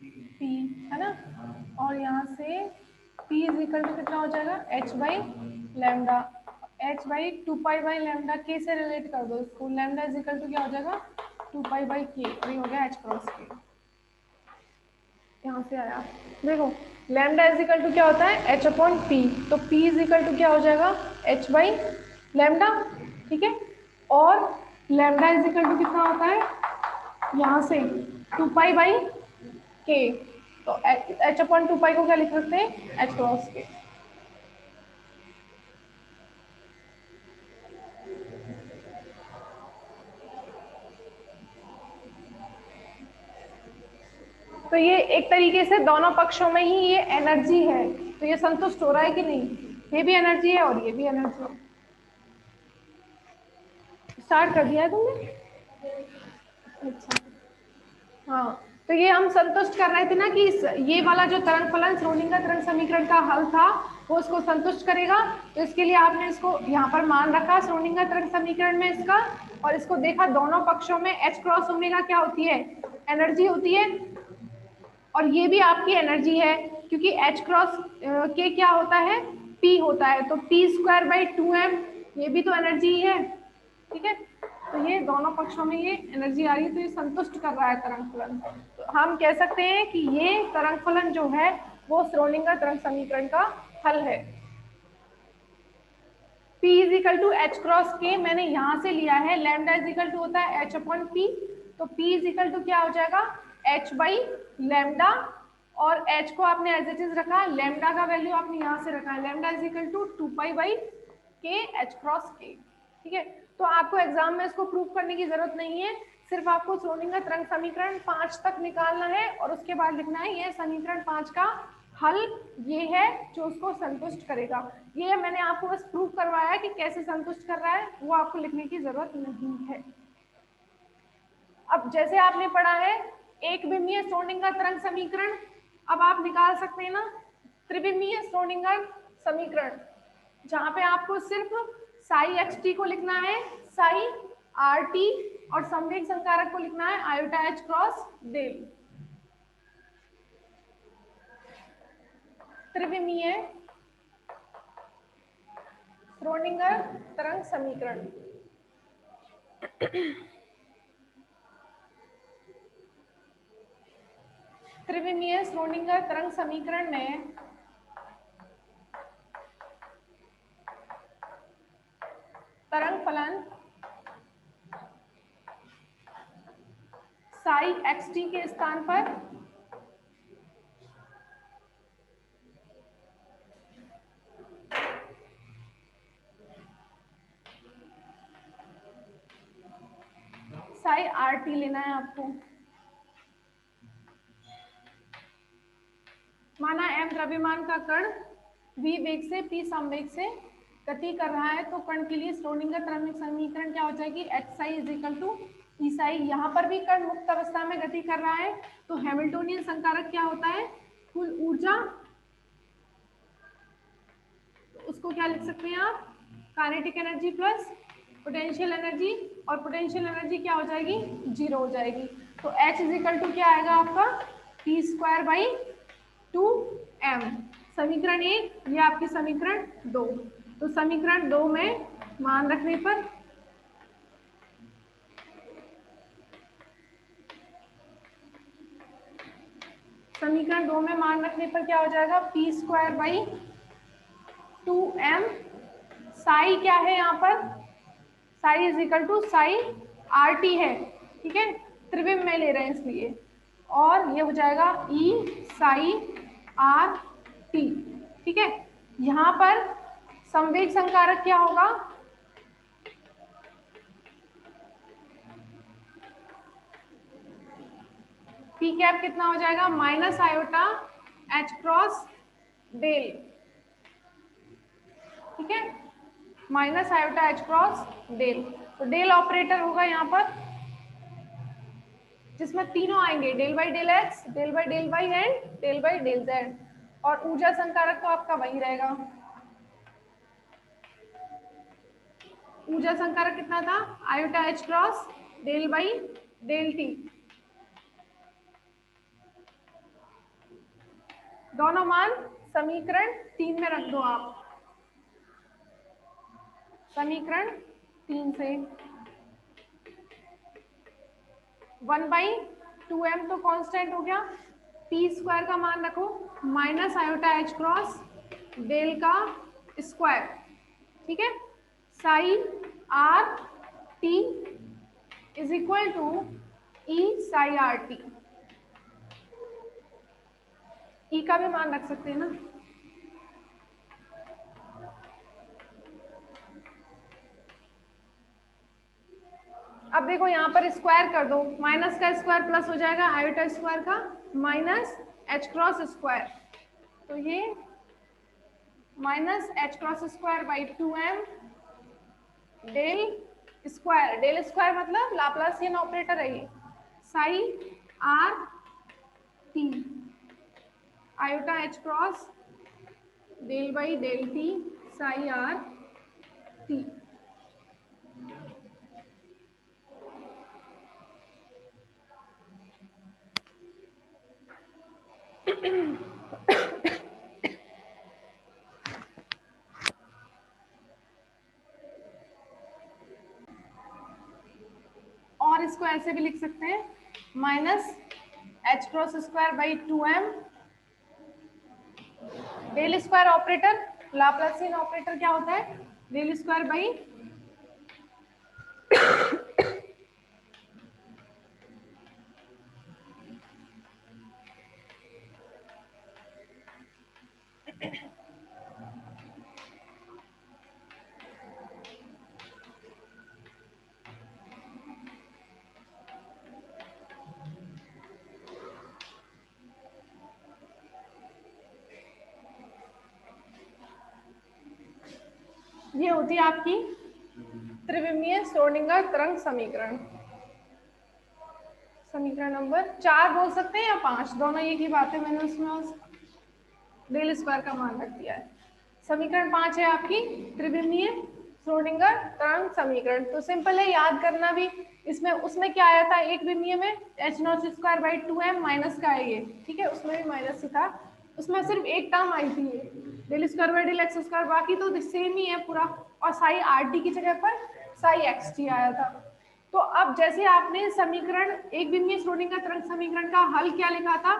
P, है ना। और यहाँ से पी इज इक्वल टू कितना हो जाएगा, H by lambda. H by 2 pi by lambda के से रिलेट कर दो इसको, लैम्डा इज इक्वल टू क्या हो जाएगा 2 पाई बाई के, और ये हो गया एच क्रॉस के। यहाँ से आया, देखो लैम्डा इज इक्वल टू क्या होता है एच अपॉन पी, तो पी इज इक्वल टू क्या हो जाएगा एच बाई लैम्डा, ठीक है। और लैम्डा इज इक्वल टू कितना होता है यहाँ से 2 पाई बाई के, तो एच अपॉन 2 पाई को क्या लिख सकते हैं एच क्रॉस के। तो ये एक तरीके से दोनों पक्षों में ही ये एनर्जी है, तो ये संतुष्ट हो रहा है कि नहीं, ये भी एनर्जी है और ये भी एनर्जी है। स्टार्ट कर दिया है तुमने? अच्छा, हाँ, तो ये हम संतुष्ट कर रहे थे ना कि ये वाला जो तरंग फलन श्रोडिंगर तरंग समीकरण का हल था वो उसको संतुष्ट करेगा, तो इसके लिए आपने इसको यहाँ पर मान रखा श्रोडिंगर तरंग समीकरण में इसका, और इसको देखा दोनों पक्षों में एच क्रॉस ओमेगा क्या होती है एनर्जी होती है, और ये भी आपकी एनर्जी है क्योंकि एच क्रॉस के क्या होता है पी होता है, तो पी स्क्वायर बाई 2m, ये भी तो एनर्जी ही है, ठीक है। तो ये दोनों पक्षों में ये एनर्जी आ रही है, तो ये संतुष्ट कर रहा है तरंग फलन, तो हम कह सकते हैं कि ये तरंग फलन जो है वो श्रोडिंगर तरंग समीकरण का हल है। P is equal to h cross k मैंने यहाँ से लिया है, लैम्डा इज इक्वल टू होता है एच अपॉन पी, तो P इज इक्वल टू क्या हो जाएगा h बाई लैम्डा, और h को आपने एज इट इज रखा, लैम्डा का वैल्यू आपने यहाँ से रखा है, lambda is equal to 2 pi by k h cross k, ठीक है। तो आपको एग्जाम में इसको प्रूव करने की जरूरत नहीं है, सिर्फ आपको श्रोडिंगर तरंग समीकरण 5 तक निकालना है और उसके बाद लिखना है ये समीकरण 5 का हल ये है जो उसको संतुष्ट करेगा। ये मैंने आपको बस प्रूव करवाया कि कैसे संतुष्ट कर रहा है, वो आपको लिखने की जरूरत नहीं है। अब जैसे आपने पढ़ा है एक बिंदीय श्रोडिंगर तरंग समीकरण, अब आप निकाल सकते हैं ना त्रिबिंदीय श्रोडिंगर समीकरण, जहां पे आपको सिर्फ साई एक्स टी को लिखना है साई आर टी, और संवेग संकारक को लिखना है आयोटा एच क्रॉस डेल। त्रिविमीय श्रोडिंगर तरंग समीकरण, त्रिविमीय श्रोडिंगर तरंग समीकरण में तरंग फलन साई एक्स टी के स्थान पर साई आर टी लेना है आपको। माना m द्रव्यमान का कण v वेग से p संवेग से गति कर रहा है, तो कण के लिए श्रोडिंगर तरंग समीकरण क्या हो जाएगी H psi is equal to E psi. यहाँ पर भी कण मुक्त अवस्था में गति कर रहा है, तो हैमिल्टोनियन संकारक क्या होता है कुल ऊर्जा, तो उसको क्या लिख सकते हैं आप kinetic energy plus potential energy, और पोटेंशियल एनर्जी क्या हो जाएगी 0 हो जाएगी, तो H इज इक्वल टू क्या आएगा आपका p स्क्वायर बाई 2m। समीकरण 1 ये आपकी समीकरण 2, तो समीकरण 2 में मान रखने पर समीकरण 2 में मान रखने पर क्या हो जाएगा p square by 2m, Sai क्या है यहाँ पर psi is equal to psi are t है, ठीक है, त्रिविम में ले रहे हैं इसलिए, और ये हो जाएगा ई साई आर टी, ठीक है। यहाँ पर संवेग संकारक क्या होगा पी कैप कितना हो जाएगा minus iota H cross del, ठीक है, minus iota H cross del, तो डेल ऑपरेटर होगा यहाँ पर जिसमें तीनों आएंगे del by del x, del by del y and del by del z, और ऊर्जा संकारक तो आपका वही रहेगा। ऊर्जा संकारक कितना था iota H cross del by del t, दोनों मान समीकरण 3 में रख दो आप। समीकरण 3 से 1/2m तो कांस्टेंट हो गया, पी स्क्वायर का मान रखो minus iota H cross del का स्क्वायर, ठीक है, psi R T is equal to E psi are T. E का भी मान रख सकते हैं ना। अब देखो यहाँ पर स्क्वायर कर दो, माइनस का स्क्वायर प्लस हो जाएगा आयोटा स्क्वायर का माइनस एच क्रॉस स्क्वायर, तो ये minus h cross square by 2m del square, del square मतलब लाप्लासियन ऑपरेटर है ये, psi are t iota H cross del by del T psi are t. और इसको ऐसे भी लिख सकते हैं minus h cross square by 2m del square operator, Laplacian operator क्या होता है, डेल स्क्वायर बाई ये होती है आपकी त्रिविमीय श्रोडिंगर तरंग समीकरण। समीकरण नंबर 4 बोल सकते हैं या 5, दोनों एक ही बात है, मैंने उसमें डेल स्क्वायर का मान रख दिया है। समीकरण 5 है आपकी त्रिविमीय श्रोडिंगर तरंग समीकरण। तो सिंपल है, याद करना भी। इसमें उसमें क्या आया था, एक विमीय में H not square by 2m minus का है ये, ठीक है, उसमें भी माइनस ही था, उसमें सिर्फ एक टर्म आई थी ये del square by del x square, बाकी तो सेम ही है पूरा, और साई आर टी की जगह पर साई एक्स टी आया था। तो अब जैसे आपने समीकरण एक विमीय श्रोडिंगर तरंग समीकरण का हल क्या लिखा था,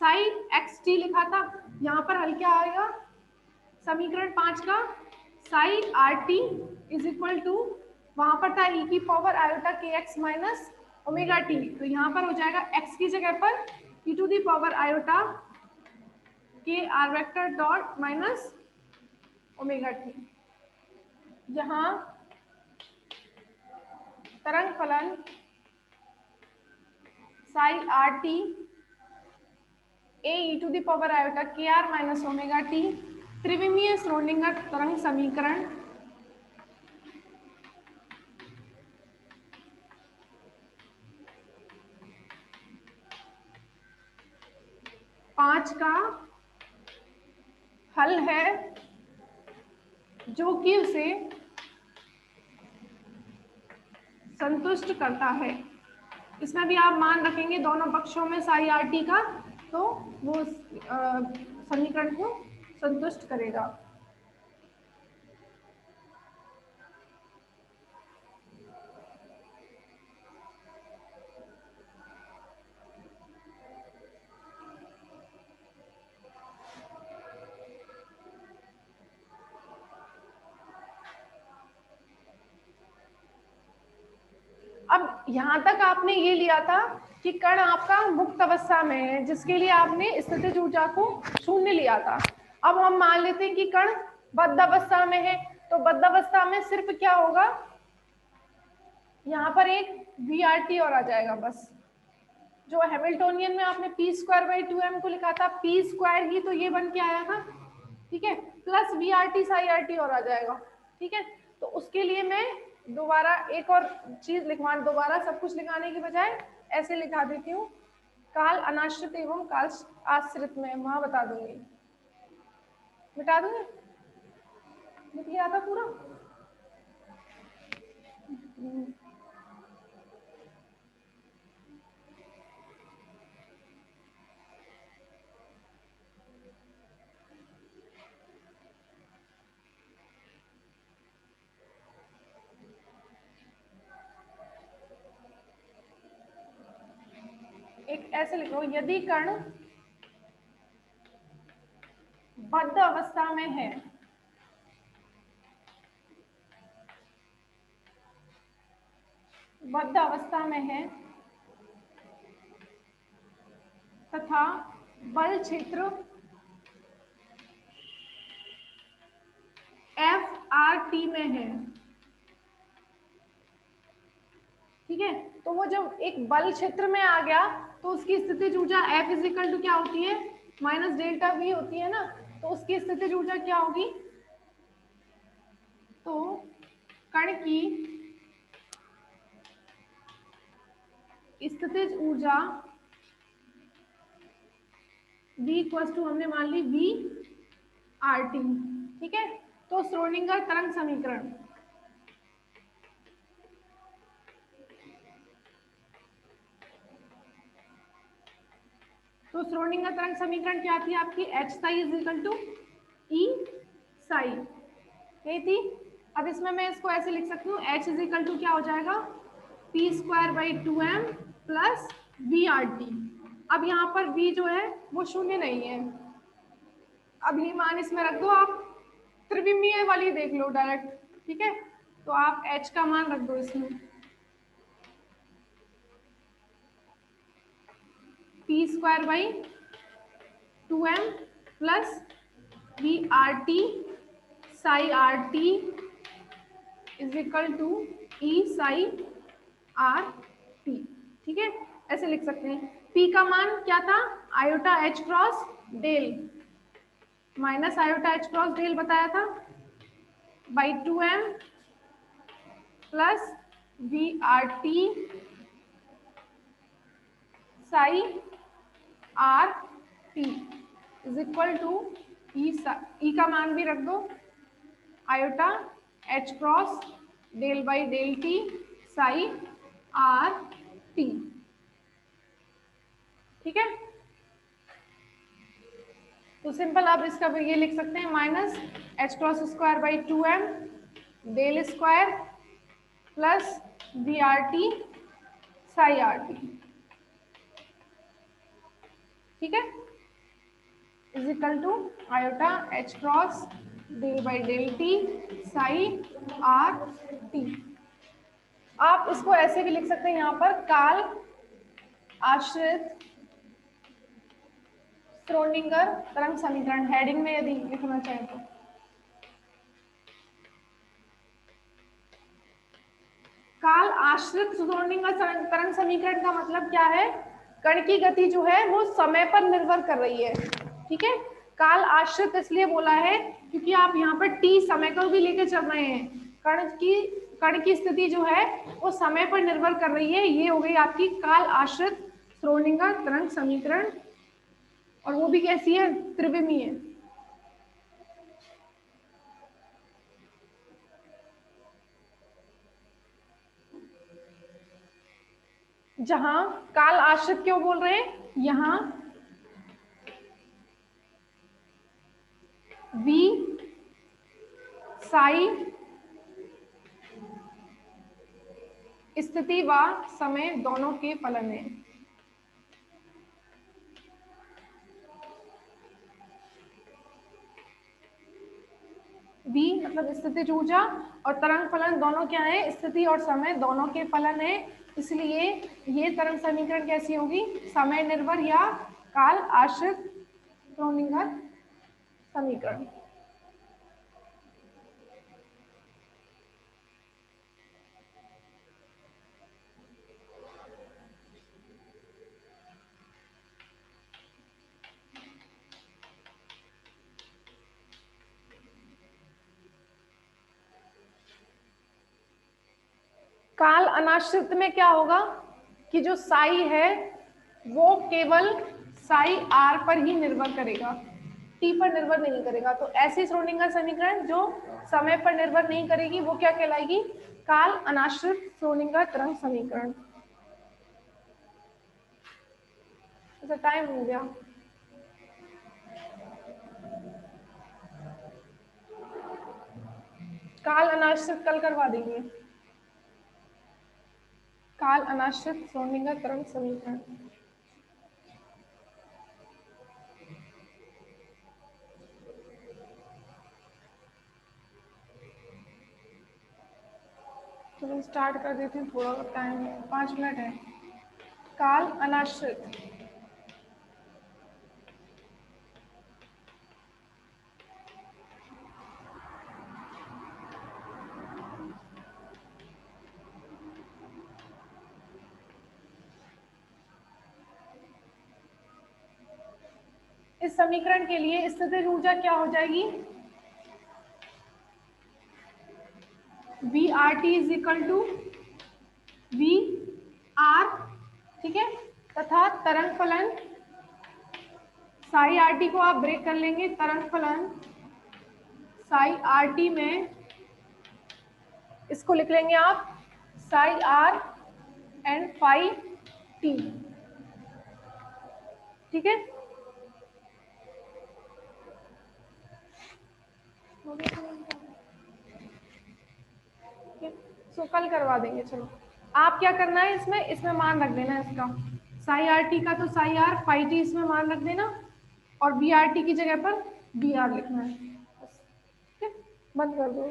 साई एक्स टी लिखा था, यहाँ पर हल क्या आएगा समीकरण 5 का, psi R T is equal to, वहां पर था ई की power iota K X minus omega T, तो यहाँ पर हो जाएगा एक्स की जगह पर E to the power iota K R vector dot minus omega T. यहाँ तरंग फलन psi are T A E to the power iota K R minus omega T त्रिविमीय श्रोडिंगर तरंग समीकरण 5 का हल है, जो कि उसे संतुष्ट करता है। इसमें भी आप मान रखेंगे दोनों पक्षों में साई आर टी का, तो वो समीकरण को संतुष्ट करेगा। अब यहां तक आपने ये लिया था कि कण आपका मुक्त अवस्था में है, जिसके लिए आपने स्थितिज ऊर्जा को शून्य लिया था। अब हम मान लेते हैं कि कण बद्ध अवस्था में है, तो बद्ध अवस्था में सिर्फ क्या होगा, यहाँ पर एक वी आर टी और आ जाएगा बस, जो हैमिल्टोनियन में आपने पी स्क्वायर बाई 2m को लिखा था, पी स्क्वायर ही तो ये बन के आया था, ठीक है, plus v r t psi are t और आ जाएगा, ठीक है। तो उसके लिए मैं दोबारा एक और चीज लिखवा, दोबारा सब कुछ लिखाने की बजाय ऐसे लिखा देती हूँ, काल अनाश्रित एवं काल आश्रित में वहां बता दूंगी, मिटा दूंगी, लिख लिया था पूरा। ऐसे लिखो, यदि कण बद्ध अवस्था में है, बद्ध अवस्था में है तथा बल क्षेत्र FRT में है, ठीक है, तो वो जब एक बल क्षेत्र में आ गया तो उसकी स्थितिज ऊर्जा F इजिकल टू क्या होती है, माइनस डेल्टा V होती है ना, तो उसकी स्थितिज ऊर्जा क्या होगी, तो कण की स्थितिज ऊर्जा V इक्वल टू हमने मान ली VRT, ठीक है। तो श्रोडिंगर तरंग समीकरण, तो श्रोडिंगर तरंग समीकरण क्या थी आपकी, H psi is equal to E psi, यही थी। अब इसमें मैं इसको ऐसे लिख सकती हूँ, H इज इक्वल टू क्या हो जाएगा, P square by 2m plus VRT। अब यहाँ पर V जो है वो शून्य नहीं है, अब ये मान इसमें रख दो, आप त्रिविमीय वाली देख लो डायरेक्ट, ठीक है, तो आप H का मान रख दो इसमें, P square by 2m plus VRT psi RT is equal to E psi RT, ठीक है, ऐसे लिख सकते हैं। P का मान क्या था, iota H cross del minus iota H cross del बताया था by 2m plus VRT psi RT is equal to E का मान भी रख दो, iota H cross del by del T psi RT, ठीक है। तो सिंपल आप इसका ये लिख सकते हैं, minus H cross square by 2m del square plus VRT psi RT, ठीक है, is equal to iota H cross del by del T psi RT। आप इसको ऐसे भी लिख सकते हैं, यहाँ पर काल आश्रित श्रोडिंगर तरंग समीकरण हेडिंग में यदि लिखना चाहें तो, काल आश्रित श्रोडिंगर तरंग समीकरण का मतलब क्या है, कण की गति जो है वो समय पर निर्भर कर रही है, ठीक है। काल आश्रित इसलिए बोला है क्योंकि आप यहाँ पर t समय को भी लेके चल रहे हैं, कण की स्थिति जो है वो समय पर निर्भर कर रही है, ये हो गई आपकी काल आश्रित श्रोडिंगर तरंग समीकरण, और वो भी कैसी है, त्रिविमीय। जहां काल आश्रित क्यों बोल रहे हैं, यहां V साई स्थिति व समय दोनों के फलन है, V मतलब स्थितिज ऊर्जा और तरंग फलन दोनों क्या है, स्थिति और समय दोनों के फलन है, इसलिए ये तरंग समीकरण कैसी होगी, समय निर्भर या काल आश्रित श्रोडिंगर समीकरण। काल अनाश्रित में क्या होगा कि जो साई है वो केवल साई आर पर ही निर्भर करेगा, टी पर निर्भर नहीं करेगा, तो ऐसी श्रोडिंगर समीकरण जो समय पर निर्भर नहीं करेगी वो क्या कहलाएगी, काल अनाश्रित श्रोडिंगर तरंग समीकरण। अच्छा टाइम हो गया, काल अनाश्रित कल करवा देंगे, काल अनाश्रित श्रोडिंगर तरंग समीकरण। चलो स्टार्ट कर देते हैं, थोड़ा टाइम है, 5 मिनट है। काल अनाश्रित। इस समीकरण के लिए स्थितिज ऊर्जा क्या हो जाएगी? V r T is equal to v r, ठीक है, तथा तरंग फलन साई आर टी को आप ब्रेक कर लेंगे। तरंग फलन साई आर टी में इसको लिख लेंगे आप psi r and phi t, ठीक है। सो कल करवा देंगे। चलो आप क्या करना है, इसमें इसमें मान रख देना इसका, साई आर टी का तो साई आर, फाई टी इसमें मान रख देना, और बी आर टी की जगह पर बी आर लिखना है बस, ठीक है। बंद कर दो।